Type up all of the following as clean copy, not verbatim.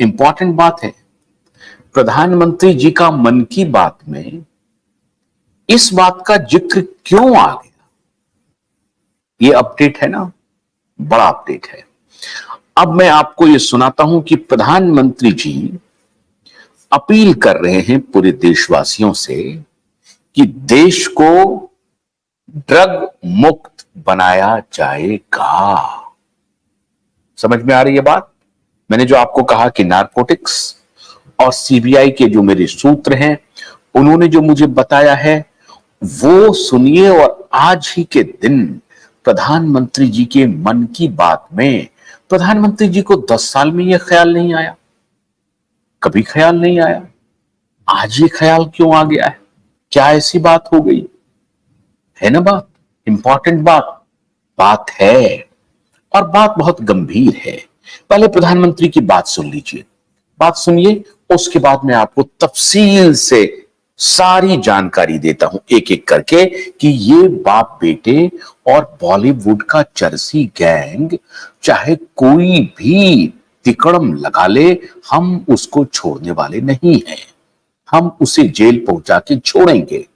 Important बात है। प्रधानमंत्री जी का मन की बात में इस बात का जिक्र क्यों आ गया? ये अपडेट है ना, बड़ा अपडेट है। अब मैं आपको ये सुनाता हूं कि प्रधानमंत्री जी अपील कर रहे हैं पूरे देशवासियों से कि देश को ड्रग मुक्त बनाया जाएगा। समझ में आ रही है बात? मैंने जो आपको कहा कि नारकोटिक्स और सीबीआई के जो मेरे सूत्र हैं, उन्होंने जो मुझे बताया है वो सुनिए। और आज ही के दिन प्रधानमंत्री जी के मन की बात में प्रधानमंत्री जी को 10 साल में यह ख्याल नहीं आया, कभी ख्याल नहीं आया। आज ये ख्याल क्यों आ गया है? क्या ऐसी बात हो गई है ना? बात इंपॉर्टेंट बात है और बात बहुत गंभीर है। पहले प्रधानमंत्री की बात सुन लीजिए, बात सुनिए। उसके बाद मैं आपको तफसील से सारी जानकारी देता हूं एक एक करके कि ये बाप बेटे और बॉलीवुड का चरसी गैंग चाहे कोई भी तिकड़म लगा ले, हम उसको छोड़ने वाले नहीं हैं। हम उसे जेल पहुंचा के छोड़ेंगे।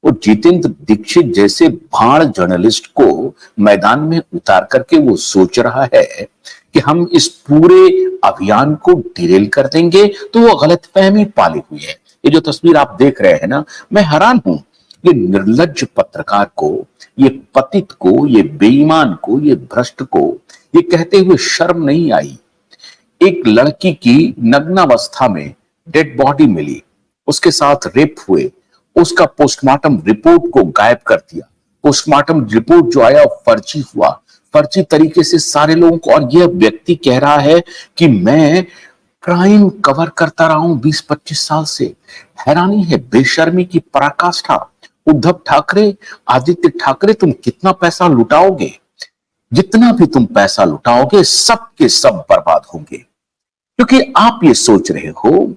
वो जितेंद्र दीक्षित जैसे भाड़ जर्नलिस्ट को मैदान में उतार करके वो सोच रहा है कि हम इस पूरे अभियान को डिरेल कर देंगे, तो वो गलतफहमी पाली हुई है। ये जो तस्वीर आप देख रहे हैं ना, मैं हैरान हूं। ये निर्लज्ज पत्रकार को, ये पतित को, ये बेईमान को, ये भ्रष्ट को ये कहते हुए शर्म नहीं आई? एक लड़की की नग्नावस्था में डेड बॉडी मिली, उसके साथ रेप हुए, उसका पोस्टमार्टम रिपोर्ट को गायब कर दिया। पोस्टमार्टम रिपोर्ट जो आया फर्जी हुआ, फर्जी तरीके से सारे लोगों को। और यह व्यक्ति कह रहा है कि मैं क्राइम कवर करता रहा हूं 20-25 साल से। हैरानी है, बेशर्मी की पराकाष्ठा। उद्धव ठाकरे, आदित्य ठाकरे, तुम कितना पैसा लुटाओगे? जितना भी तुम पैसा लुटाओगे सब के सब बर्बाद होंगे, क्योंकि आप ये सोच रहे हो,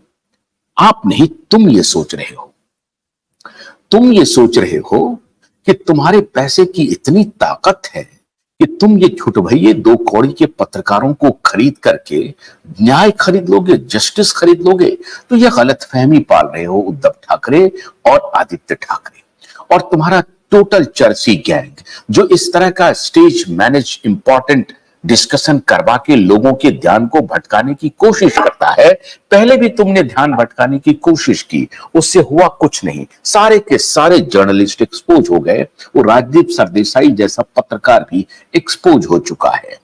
आप नहीं, तुम ये सोच रहे हो, तुम ये सोच रहे हो कि तुम्हारे पैसे की इतनी ताकत है कि तुम ये छुटभइये दो कौड़ी के पत्रकारों को खरीद करके न्याय खरीद लोगे, जस्टिस खरीद लोगे। तो ये गलतफहमी पाल रहे हो उद्धव ठाकरे और आदित्य ठाकरे और तुम्हारा टोटल चर्ची गैंग, जो इस तरह का स्टेज मैनेज इंपॉर्टेंट डिस्कशन करवा के लोगों के ध्यान को भटकाने की कोशिश करता है। पहले भी तुमने ध्यान भटकाने की कोशिश की, उससे हुआ कुछ नहीं। सारे के सारे जर्नलिस्ट एक्सपोज हो गए। वो राजदीप सरदेसाई जैसा पत्रकार भी एक्सपोज हो चुका है।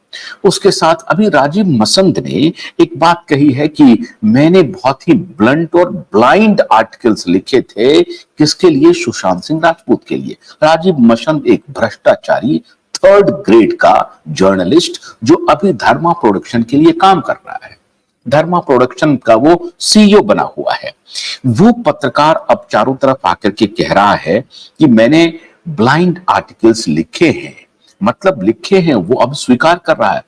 उसके साथ अभी राजीव मसंद ने एक बात कही है कि मैंने बहुत ही ब्लंट और ब्लाइंड आर्टिकल्स लिखे थे। किसके लिए? सुशांत सिंह राजपूत के लिए। राजीव मसंद एक भ्रष्टाचारी 3rd ग्रेड का जर्नलिस्ट जो अभी धर्मा प्रोडक्शन के लिए काम कर रहा है। धर्मा प्रोडक्शन का वो सीईओ बना हुआ है। वो पत्रकार अब चारों तरफ आकर के कह रहा है कि मैंने ब्लाइंड आर्टिकल्स लिखे हैं, मतलब लिखे हैं। वो अब स्वीकार कर रहा है।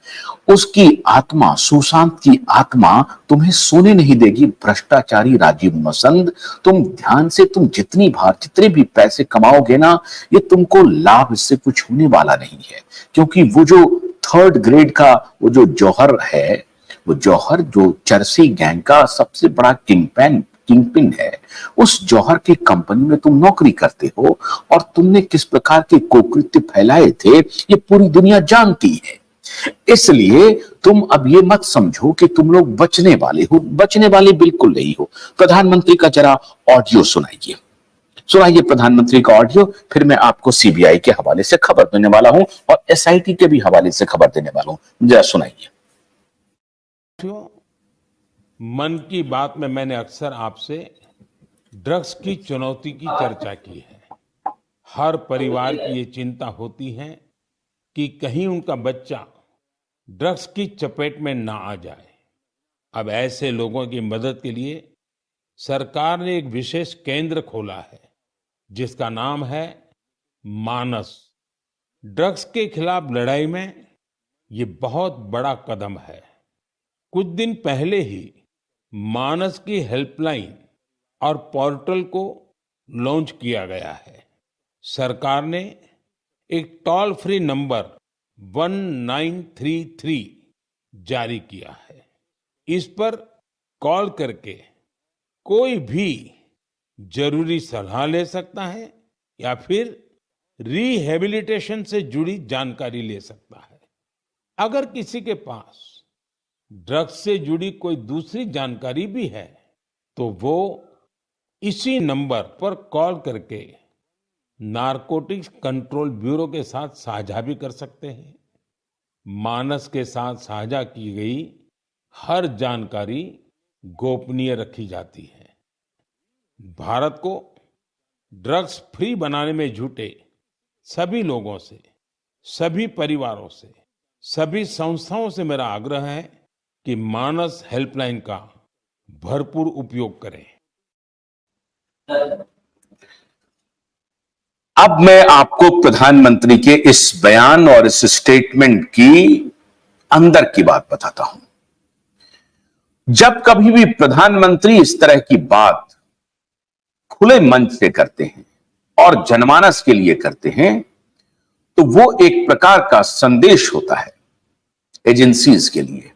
उसकी आत्मा, सुशांत की आत्मा तुम्हें सोने नहीं देगी। भ्रष्टाचारी राजीव मसंद, तुम ध्यान से, तुम जितनी बार जितने भी पैसे कमाओगे ना, ये तुमको लाभ इससे कुछ होने वाला नहीं है। क्योंकि वो जो 3rd ग्रेड का वो जो जौहर है, वो जौहर जो चरसी गैंग का सबसे बड़ा किंगपिन है, उस जौहर की कंपनी में तुम नौकरी करते हो और तुमने किस प्रकार के कुकृत्य फैलाए थे ये पूरी दुनिया जानती है। इसलिए तुम अब ये मत समझो कि तुम लोग बचने वाले हो, बचने वाले बिल्कुल नहीं हो। प्रधानमंत्री का जरा ऑडियो सुनाइए, सुनाइए प्रधानमंत्री का ऑडियो, फिर मैं आपको सीबीआई के हवाले से खबर देने वाला हूं और एसआईटी के भी हवाले से खबर देने वाला हूं। जरा सुनाइए। मन की बात में मैंने अक्सर आपसे ड्रग्स की चुनौती की चर्चा की है। हर परिवार की ये चिंता होती है कि कहीं उनका बच्चा ड्रग्स की चपेट में ना आ जाए। अब ऐसे लोगों की मदद के लिए सरकार ने एक विशेष केंद्र खोला है जिसका नाम है मानस। ड्रग्स के खिलाफ लड़ाई में ये बहुत बड़ा कदम है। कुछ दिन पहले ही मानस की हेल्पलाइन और पोर्टल को लॉन्च किया गया है। सरकार ने एक टोल फ्री नंबर 1933 जारी किया है। इस पर कॉल करके कोई भी जरूरी सलाह ले सकता है या फिर रिहेबिलिटेशन से जुड़ी जानकारी ले सकता है। अगर किसी के पास ड्रग्स से जुड़ी कोई दूसरी जानकारी भी है तो वो इसी नंबर पर कॉल करके नारकोटिक्स कंट्रोल ब्यूरो के साथ साझा भी कर सकते हैं। मानस के साथ साझा की गई हर जानकारी गोपनीय रखी जाती है। भारत को ड्रग्स फ्री बनाने में जुटे सभी लोगों से, सभी परिवारों से, सभी संस्थाओं से मेरा आग्रह है कि मानस हेल्पलाइन का भरपूर उपयोग करें। अब मैं आपको प्रधानमंत्री के इस बयान और इस स्टेटमेंट की अंदर की बात बताता हूं। जब कभी भी प्रधानमंत्री इस तरह की बात खुले मंच से करते हैं और जनमानस के लिए करते हैं तो वो एक प्रकार का संदेश होता है एजेंसीज के लिए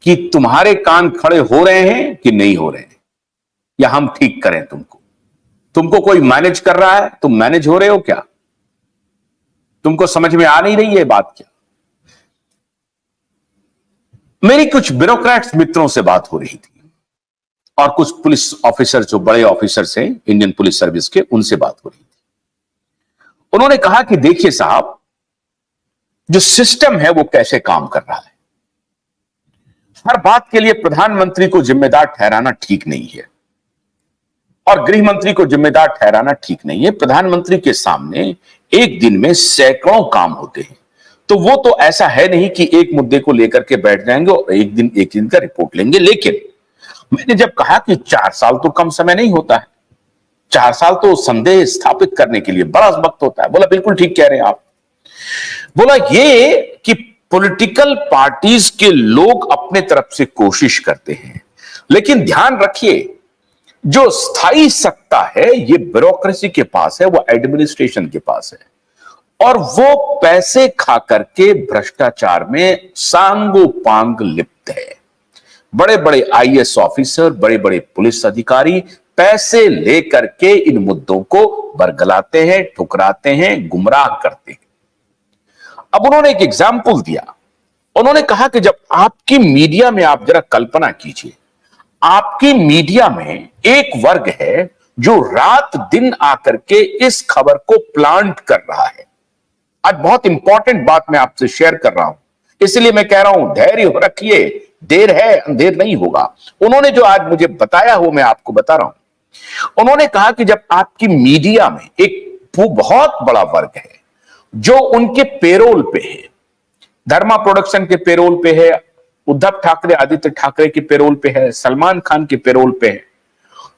कि तुम्हारे कान खड़े हो रहे हैं कि नहीं हो रहे हैं, या हम ठीक करें तुमको कोई मैनेज कर रहा है, तुम मैनेज हो रहे हो क्या, तुमको समझ में आ नहीं रही है बात क्या। मेरी कुछ ब्यूरोक्रेट्स मित्रों से बात हो रही थी और कुछ पुलिस ऑफिसर जो बड़े ऑफिसर्स हैं इंडियन पुलिस सर्विस के, उनसे बात हो रही थी। उन्होंने कहा कि देखिए साहब, जो सिस्टम है वो कैसे काम कर रहा है, हर बात के लिए प्रधानमंत्री को जिम्मेदार ठहराना ठीक नहीं है और गृह मंत्री को जिम्मेदार ठहराना ठीक नहीं है। प्रधानमंत्री के सामने एक दिन में सैकड़ों काम होते हैं, तो वो तो ऐसा है नहीं कि एक मुद्दे को लेकर के बैठ जाएंगे और एक दिन का रिपोर्ट लेंगे। लेकिन मैंने जब कहा कि 4 साल तो कम समय नहीं होता है, 4 साल तो संदेह स्थापित करने के लिए बड़ा वक्त होता है। बोला बिल्कुल ठीक कह रहे हैं आप। बोला ये कि पॉलिटिकल पार्टीज के लोग अपने तरफ से कोशिश करते हैं, लेकिन ध्यान रखिए जो स्थायी सत्ता है ये ब्यूरोक्रेसी के पास है, वो एडमिनिस्ट्रेशन के पास है और वो पैसे खा करके भ्रष्टाचार में सांगो पांग लिप्त है। बड़े बड़े आईएएस ऑफिसर, बड़े बड़े पुलिस अधिकारी पैसे लेकर के इन मुद्दों को बरगलाते हैं, ठुकराते हैं, गुमराह करते हैं। अब उन्होंने एक एग्जाम्पल दिया। उन्होंने कहा कि जब आपकी मीडिया में, आप जरा कल्पना कीजिए, आपकी मीडिया में एक वर्ग है जो रात दिन आकर के इस खबर को प्लांट कर रहा है। आज बहुत इंपॉर्टेंट बात मैं आपसे शेयर कर रहा हूं, इसलिए मैं कह रहा हूं धैर्य रखिए, देर है अंधेर नहीं होगा। उन्होंने जो आज मुझे बताया वो मैं आपको बता रहा हूं। उन्होंने कहा कि जब आपकी मीडिया में एक बहुत बड़ा वर्ग है जो उनके पेरोल पे है, धर्मा प्रोडक्शन के पेरोल पे है, उद्धव ठाकरे, आदित्य ठाकरे के पेरोल पे है, सलमान खान के पेरोल पे है,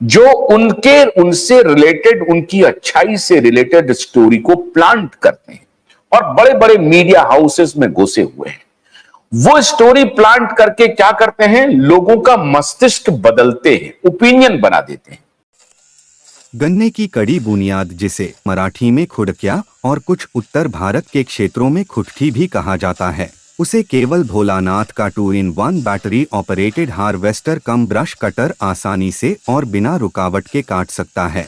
जो उनसे रिलेटेड, उनकी अच्छाई से रिलेटेड स्टोरी को प्लांट करते हैं और बड़े बड़े मीडिया हाउसेस में घुसे हुए हैं। वो स्टोरी प्लांट करके क्या करते हैं, लोगों का मस्तिष्क बदलते हैं, ओपिनियन बना देते हैं। गन्ने की कड़ी बुनियाद, जिसे मराठी में खुडक्या और कुछ उत्तर भारत के क्षेत्रों में खुटकी भी कहा जाता है, उसे केवल भोलानाथ का 2-in-1 बैटरी ऑपरेटेड हार्वेस्टर कम ब्रश कटर आसानी से और बिना रुकावट के काट सकता है।